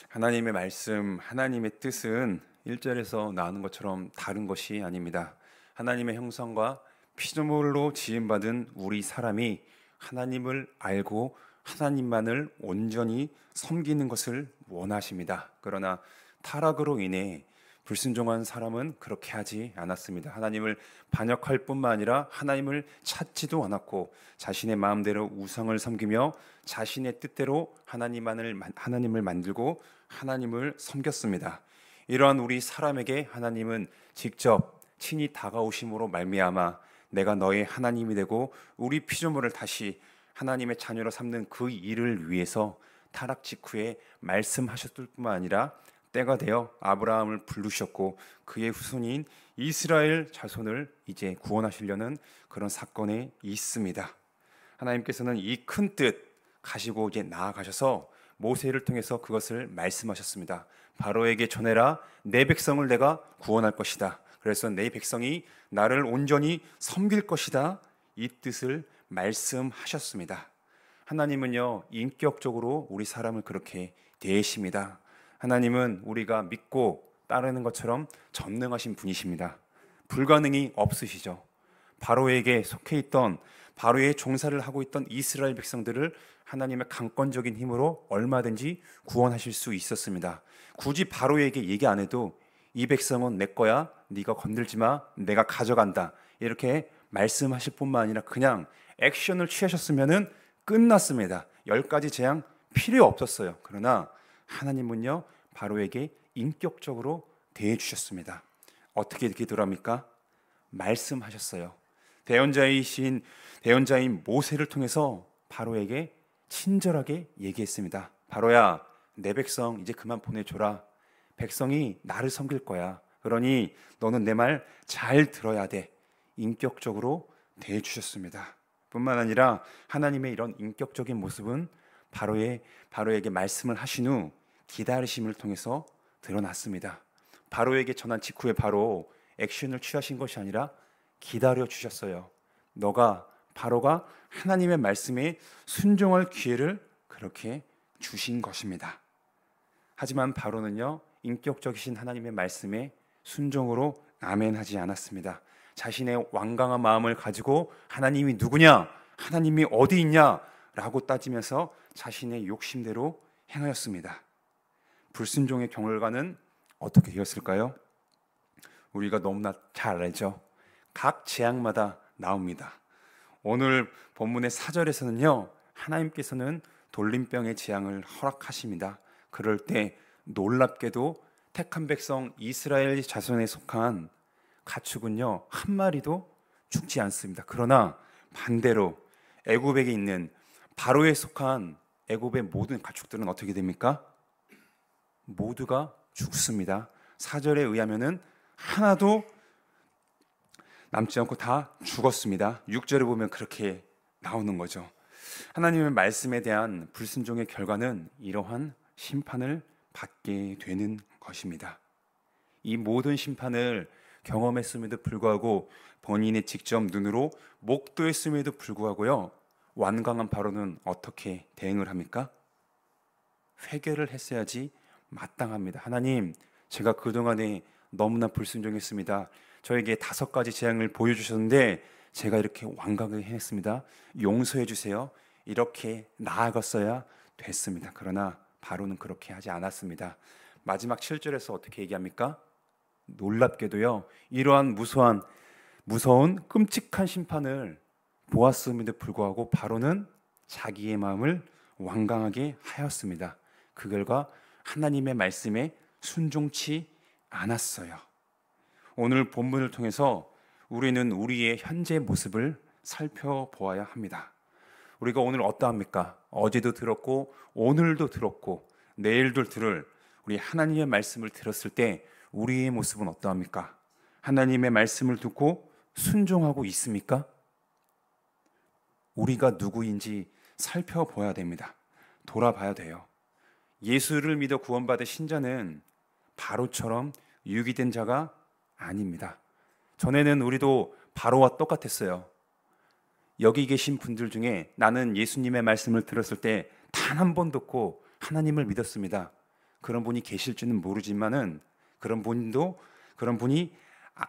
하나님의 말씀, 하나님의 뜻은 1절에서 나오는 것처럼 다른 것이 아닙니다. 하나님의 형상과 피조물로 지음받은 우리 사람이 하나님을 알고 하나님만을 온전히 섬기는 것을 원하십니다. 그러나 타락으로 인해 불순종한 사람은 그렇게 하지 않았습니다. 하나님을 반역할 뿐만 아니라 하나님을 찾지도 않았고 자신의 마음대로 우상을 섬기며 자신의 뜻대로 하나님을 만들고 하나님을 섬겼습니다. 이러한 우리 사람에게 하나님은 직접 친히 다가오심으로 말미암아 내가 너의 하나님이 되고 우리 피조물을 다시 하나님의 자녀로 삼는 그 일을 위해서 타락 직후에 말씀하셨을 뿐만 아니라 때가 되어 아브라함을 부르셨고 그의 후손인 이스라엘 자손을 이제 구원하시려는 그런 사건이 있습니다. 하나님께서는 이 큰 뜻 가지고 이제 나아가셔서 모세를 통해서 그것을 말씀하셨습니다. 바로에게 전해라, 내 백성을 내가 구원할 것이다. 그래서 내 백성이 나를 온전히 섬길 것이다. 이 뜻을 말씀하셨습니다. 하나님은요, 인격적으로 우리 사람을 그렇게 대하십니다. 하나님은 우리가 믿고 따르는 것처럼 전능하신 분이십니다. 불가능이 없으시죠. 바로에게 속해 있던, 바로의 종사를 하고 있던 이스라엘 백성들을 하나님의 강권적인 힘으로 얼마든지 구원하실 수 있었습니다. 굳이 바로에게 얘기 안 해도 이 백성은 내 거야, 네가 건들지 마, 내가 가져간다, 이렇게 말씀하실 뿐만 아니라 그냥 액션을 취하셨으면 끝났습니다. 10가지 재앙 필요 없었어요. 그러나 하나님은요, 바로에게 인격적으로 대해 주셨습니다. 어떻게 이렇게 들어갑니까? 말씀하셨어요. 대언자인 모세를 통해서 바로에게 친절하게 얘기했습니다. 바로야, 내 백성 이제 그만 보내줘라. 백성이 나를 섬길 거야. 그러니 너는 내 말 잘 들어야 돼. 인격적으로 대해 주셨습니다. 뿐만 아니라 하나님의 이런 인격적인 모습은 바로에게 말씀을 하신 후 기다리심을 통해서 드러났습니다. 바로에게 전한 직후에 바로 액션을 취하신 것이 아니라 기다려 주셨어요. 바로가 하나님의 말씀에 순종할 기회를 그렇게 주신 것입니다. 하지만 바로는요, 인격적이신 하나님의 말씀에 순종으로 아멘하지 않았습니다. 자신의 완강한 마음을 가지고 하나님이 누구냐, 하나님이 어디 있냐 라고 따지면서 자신의 욕심대로 행하였습니다. 불순종의 결과는 어떻게 되었을까요? 우리가 너무나 잘 알죠. 각 재앙마다 나옵니다. 오늘 본문의 4절에서는요, 하나님께서는 돌림병의 재앙을 허락하십니다. 그럴 때 놀랍게도 택한 백성 이스라엘 자손에 속한 가축은요, 한 마리도 죽지 않습니다. 그러나 반대로 애굽에 있는 바로에 속한 애굽의 모든 가축들은 어떻게 됩니까? 모두가 죽습니다. 4절에 의하면은 하나도 남지 않고 다 죽었습니다. 6절에 보면 그렇게 나오는 거죠. 하나님의 말씀에 대한 불순종의 결과는 이러한 심판을 받게 되는 것입니다. 이 모든 심판을 경험했음에도 불구하고 본인이 직접 눈으로 목도했음에도 불구하고요, 완강한 바로는 어떻게 대응을 합니까? 회개를 했어야지 마땅합니다. 하나님, 제가 그동안에 너무나 불순종했습니다. 저에게 5가지 재앙을 보여주셨는데 제가 이렇게 완강하게 해냈습니다. 용서해 주세요. 이렇게 나아갔어야 됐습니다. 그러나 바로는 그렇게 하지 않았습니다. 마지막 7절에서 어떻게 얘기합니까? 놀랍게도요, 이러한 무서운 끔찍한 심판을 보았음에도 불구하고 바로는 자기의 마음을 완강하게 하였습니다. 그 결과 하나님의 말씀에 순종치 않았어요. 오늘 본문을 통해서 우리는 우리의 현재 모습을 살펴보아야 합니다. 우리가 오늘 어떠합니까? 어제도 들었고 오늘도 들었고 내일도 들을 우리 하나님의 말씀을 들었을 때 우리의 모습은 어떠합니까? 하나님의 말씀을 듣고 순종하고 있습니까? 우리가 누구인지 살펴봐야 됩니다. 돌아봐야 돼요. 예수를 믿어 구원받은 신자는 바로처럼 유기된 자가 아닙니다. 전에는 우리도 바로와 똑같았어요. 여기 계신 분들 중에 나는 예수님의 말씀을 들었을 때 단 한 번 듣고 하나님을 믿었습니다. 그런 분이 계실지는 모르지만은 그런 분이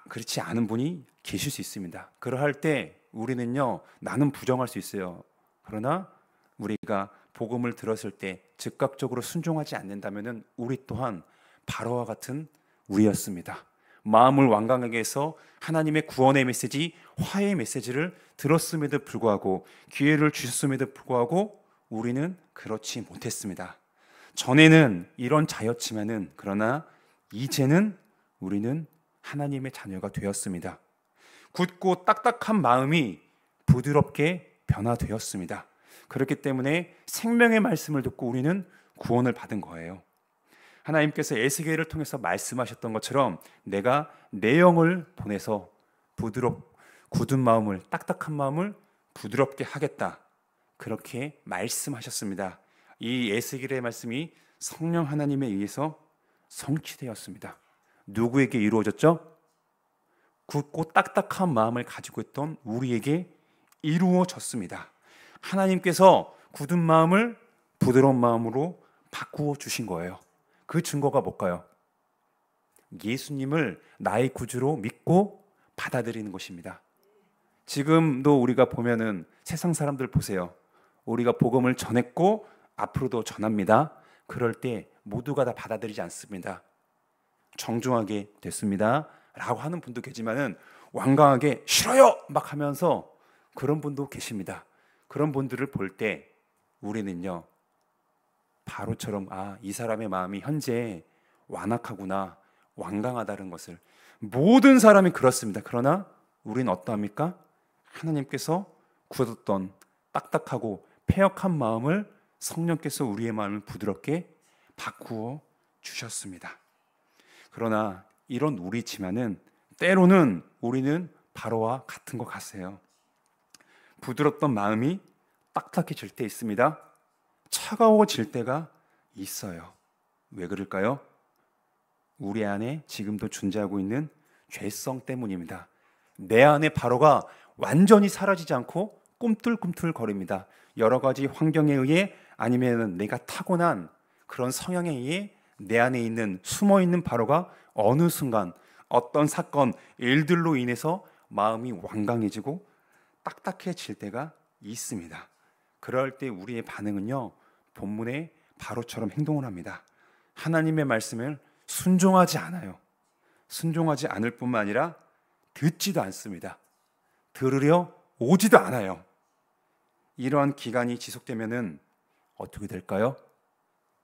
그렇지 않은 분이 계실 수 있습니다. 그러할 때 우리는요, 나는 부정할 수 있어요. 그러나 우리가 복음을 들었을 때 즉각적으로 순종하지 않는다면은 우리 또한 바로와 같은 우리였습니다. 마음을 완강하게 해서 하나님의 구원의 메시지, 화해의 메시지를 들었음에도 불구하고, 기회를 주셨음에도 불구하고 우리는 그렇지 못했습니다. 전에는 이런 자였지만은, 그러나 이제는 우리는 하나님의 자녀가 되었습니다. 굳고 딱딱한 마음이 부드럽게 변화되었습니다. 그렇기 때문에 생명의 말씀을 듣고 우리는 구원을 받은 거예요. 하나님께서 에스겔을 통해서 말씀하셨던 것처럼 내가 내 영을 보내서 굳은 마음을, 딱딱한 마음을 부드럽게 하겠다, 그렇게 말씀하셨습니다. 이 에스겔의 말씀이 성령 하나님에 의해서 성취되었습니다. 누구에게 이루어졌죠? 굳고 딱딱한 마음을 가지고 있던 우리에게 이루어졌습니다. 하나님께서 굳은 마음을 부드러운 마음으로 바꾸어 주신 거예요. 그 증거가 뭘까요? 예수님을 나의 구주로 믿고 받아들이는 것입니다. 지금도 우리가 보면은 세상 사람들 보세요. 우리가 복음을 전했고 앞으로도 전합니다. 그럴 때 모두가 다 받아들이지 않습니다. 정중하게 됐습니다 라고 하는 분도 계지만은 완강하게 싫어요 막 하면서 그런 분도 계십니다. 그런 분들을 볼 때 우리는요, 바로처럼 이 사람의 마음이 현재 완악하구나, 완강하다는 것을, 모든 사람이 그렇습니다. 그러나 우리는 어떠합니까? 하나님께서 굳었던 딱딱하고 패역한 마음을 성령께서 우리의 마음을 부드럽게 바꾸어 주셨습니다. 그러나 이런 우리지만은 때로는 우리는 바로와 같은 것 같아요. 부드럽던 마음이 딱딱해질 때 있습니다. 차가워질 때가 있어요. 왜 그럴까요? 우리 안에 지금도 존재하고 있는 죄성 때문입니다. 내 안에 바로가 완전히 사라지지 않고 꿈틀꿈틀 거립니다. 여러 가지 환경에 의해, 아니면 내가 타고난 그런 성향에 의해 내 안에 있는 숨어있는 바로가 어느 순간 어떤 사건, 일들로 인해서 마음이 완강해지고 딱딱해질 때가 있습니다. 그럴 때 우리의 반응은요, 본문의 바로처럼 행동을 합니다. 하나님의 말씀을 순종하지 않아요. 순종하지 않을 뿐만 아니라 듣지도 않습니다. 들으려 오지도 않아요. 이러한 기간이 지속되면은 어떻게 될까요?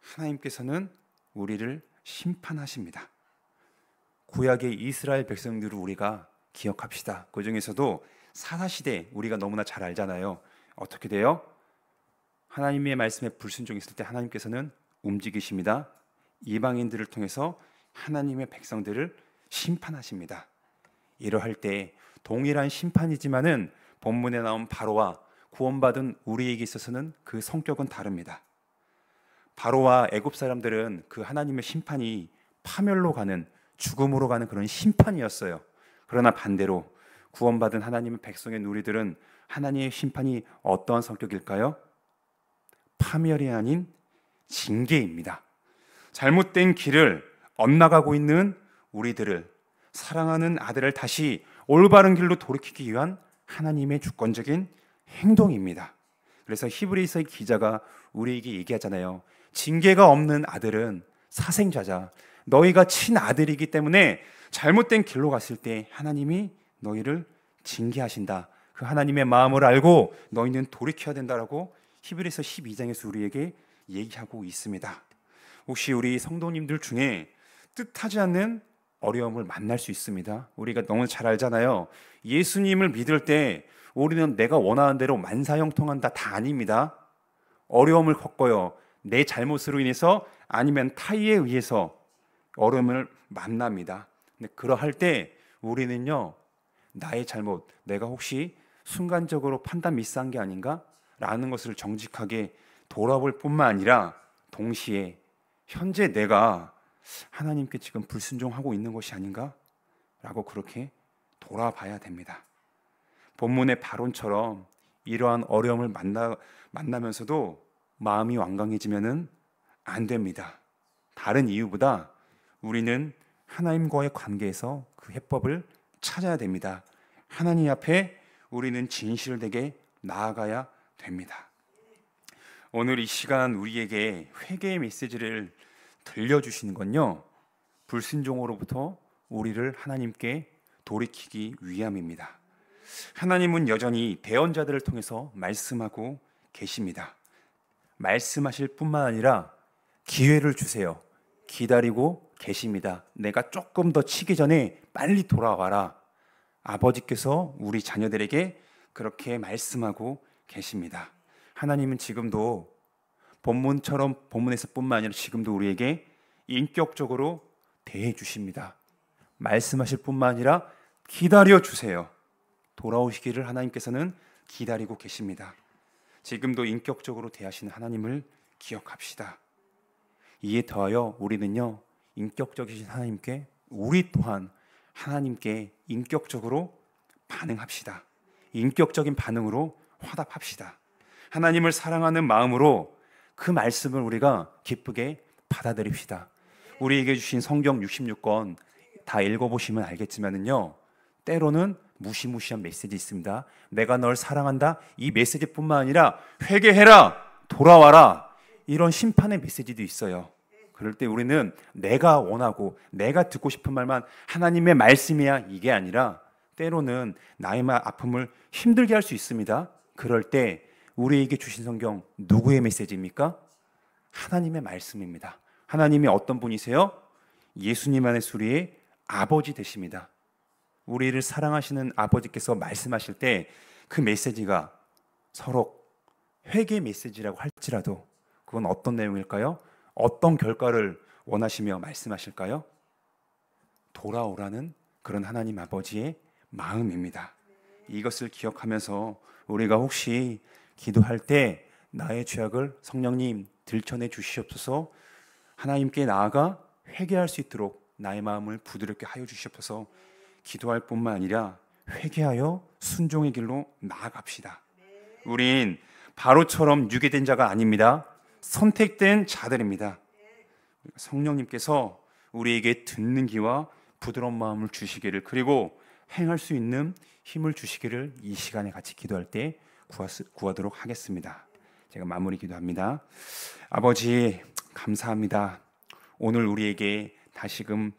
하나님께서는 우리를 심판하십니다. 구약의 이스라엘 백성들을 우리가 기억합시다. 그 중에서도 사사시대 우리가 너무나 잘 알잖아요. 어떻게 돼요? 하나님의 말씀에 불순종했을 때 하나님께서는 움직이십니다. 이방인들을 통해서 하나님의 백성들을 심판하십니다. 이러할 때 동일한 심판이지만은 본문에 나온 바로와 구원받은 우리에게 있어서는 그 성격은 다릅니다. 바로와 애굽 사람들은 그 하나님의 심판이 파멸로 가는, 죽음으로 가는 그런 심판이었어요. 그러나 반대로 구원받은 하나님의 백성의 우리들은 하나님의 심판이 어떠한 성격일까요? 파멸이 아닌 징계입니다. 잘못된 길을 엇나가고 있는 우리들을, 사랑하는 아들을 다시 올바른 길로 돌이키기 위한 하나님의 주권적인 행동입니다. 그래서 히브리서의 기자가 우리에게 얘기하잖아요. 징계가 없는 아들은 사생자자, 너희가 친아들이기 때문에 잘못된 길로 갔을 때 하나님이 너희를 징계하신다. 그 하나님의 마음을 알고 너희는 돌이켜야 된다라고 히브리서 12장에서 우리에게 얘기하고 있습니다. 혹시 우리 성도님들 중에 뜻하지 않는 어려움을 만날 수 있습니다. 우리가 너무 잘 알잖아요. 예수님을 믿을 때 우리는 내가 원하는 대로 만사형통한다, 다 아닙니다. 어려움을 겪어요. 내 잘못으로 인해서 아니면 타의에 의해서 어려움을 만납니다. 근데 그러할 때 우리는요, 나의 잘못, 내가 혹시 순간적으로 판단 미스한 게 아닌가? 라는 것을 정직하게 돌아볼 뿐만 아니라 동시에 현재 내가 하나님께 지금 불순종하고 있는 것이 아닌가? 라고 그렇게 돌아봐야 됩니다. 본문의 바론처럼 이러한 어려움을 만나면서도 마음이 완강해지면은 안 됩니다. 다른 이유보다 우리는 하나님과의 관계에서 그 해법을 찾아야 됩니다. 하나님 앞에 우리는 진실되게 나아가야 됩니다. 오늘 이 시간 우리에게 회개의 메시지를 들려주시는 건요, 불순종으로부터 우리를 하나님께 돌이키기 위함입니다. 하나님은 여전히 대언자들을 통해서 말씀하고 계십니다. 말씀하실 뿐만 아니라 기회를 주세요. 기다리고 계십니다. 내가 조금 더 치기 전에 빨리 돌아와라. 아버지께서 우리 자녀들에게 그렇게 말씀하고 계십니다. 하나님은 지금도 본문에서뿐만 아니라 지금도 우리에게 인격적으로 대해 주십니다. 말씀하실 뿐만 아니라 기다려 주세요. 돌아오시기를 하나님께서는 기다리고 계십니다. 지금도 인격적으로 대하시는 하나님을 기억합시다. 이에 더하여 우리는요, 인격적이신 하나님께, 우리 또한 하나님께 인격적으로 반응합시다. 인격적인 반응으로 화답합시다. 하나님을 사랑하는 마음으로 그 말씀을 우리가 기쁘게 받아들입시다. 우리에게 주신 성경 66권 다 읽어보시면 알겠지만은요, 때로는 무시무시한 메시지 있습니다. 내가 널 사랑한다, 이 메시지뿐만 아니라 회개해라, 돌아와라, 이런 심판의 메시지도 있어요. 그럴 때 우리는 내가 원하고 내가 듣고 싶은 말만 하나님의 말씀이야, 이게 아니라 때로는 나의 아픔을 힘들게 할 수 있습니다. 그럴 때 우리에게 주신 성경 누구의 메시지입니까? 하나님의 말씀입니다. 하나님이 어떤 분이세요? 예수님 안의 수리의 아버지 되십니다. 우리를 사랑하시는 아버지께서 말씀하실 때 그 메시지가 서로 회개 메시지라고 할지라도 그건 어떤 내용일까요? 어떤 결과를 원하시며 말씀하실까요? 돌아오라는 그런 하나님 아버지의 마음입니다. 이것을 기억하면서 우리가 혹시 기도할 때 나의 죄악을 성령님 들춰내 주시옵소서, 하나님께 나아가 회개할 수 있도록 나의 마음을 부드럽게 하여 주시옵소서, 기도할 뿐만 아니라 회개하여 순종의 길로 나아갑시다. 우린 바로처럼 유괴된 자가 아닙니다. 선택된 자들입니다. 성령님께서 우리에게 듣는 귀와 부드러운 마음을 주시기를, 그리고 행할 수 있는 힘을 주시기를 이 시간에 같이 기도할 때 구하도록 하겠습니다. 제가 마무리 기도합니다. 아버지, 감사합니다. 오늘 우리에게 다시금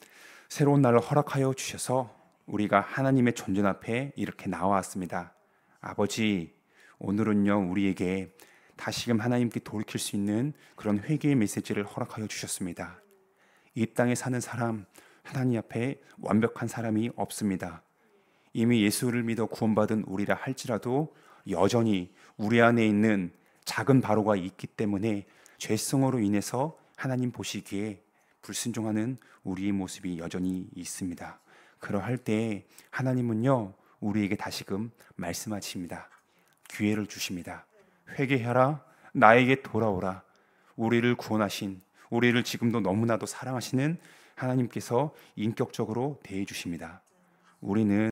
새로운 날을 허락하여 주셔서 우리가 하나님의 존전 앞에 이렇게 나와왔습니다. 아버지, 오늘은요, 우리에게 다시금 하나님께 돌이킬 수 있는 그런 회개의 메시지를 허락하여 주셨습니다. 이 땅에 사는 사람, 하나님 앞에 완벽한 사람이 없습니다. 이미 예수를 믿어 구원받은 우리라 할지라도 여전히 우리 안에 있는 작은 바로가 있기 때문에 죄성으로 인해서 하나님 보시기에 불순종하는 우리의 모습이 여전히 있습니다. 그러할 때 하나님은요, 우리에게 다시금 말씀하십니다. 기회를 주십니다. 회개하라, 나에게 돌아오라. 우리를 구원하신, 우리를 지금도 너무나도 사랑하시는 하나님께서 인격적으로 대해 주십니다. 우리는